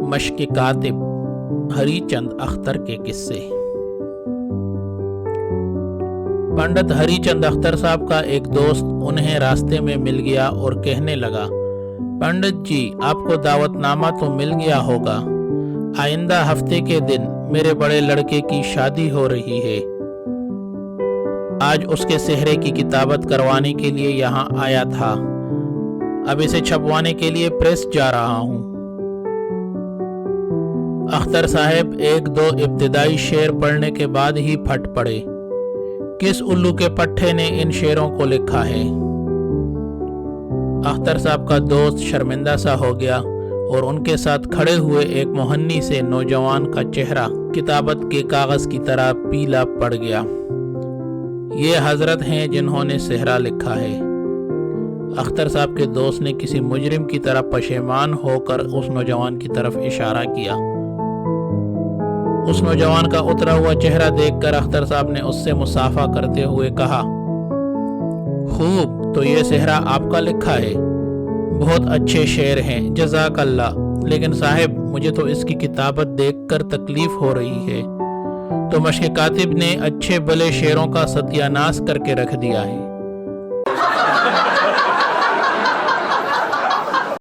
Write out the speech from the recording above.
مشق کاتب ہری چند اختر کے قصے۔ پنڈت ہری چند اختر صاحب کا ایک دوست انہیں راستے میں مل گیا اور کہنے لگا، پنڈت جی آپ کو دعوت نامہ تو مل گیا ہوگا، آئندہ ہفتے کے دن میرے بڑے لڑکے کی شادی ہو رہی ہے، آج اس کے سہرے کی کتابت کروانے کے لیے یہاں آیا تھا، اب اسے چھپوانے کے لیے پریس جا رہا ہوں۔ اختر صاحب ایک دو ابتدائی شعر پڑھنے کے بعد ہی پھٹ پڑے، کس الو کے پٹھے نے ان شعروں کو لکھا ہے؟ اختر صاحب کا دوست شرمندہ سا ہو گیا اور ان کے ساتھ کھڑے ہوئے ایک مہنی سے نوجوان کا چہرہ کتابت کے کاغذ کی طرح پیلا پڑ گیا۔ یہ حضرت ہیں جنہوں نے سہرا لکھا ہے۔ اختر صاحب کے دوست نے کسی مجرم کی طرح پشیمان ہو کر اس نوجوان کی طرف اشارہ کیا۔ اس نوجوان کا اترا ہوا چہرہ دیکھ کر اختر صاحب نے اس سے مصافحہ کرتے ہوئے کہا، خوب، تو یہ سہرا آپ کا لکھا ہے، بہت اچھے شعر ہیں، جزاک اللہ، لیکن صاحب مجھے تو اس کی کتابت دیکھ کر تکلیف ہو رہی ہے، تو مشق کاتب نے اچھے بھلے شعروں کا ستیہ ناش کر کے رکھ دیا ہے۔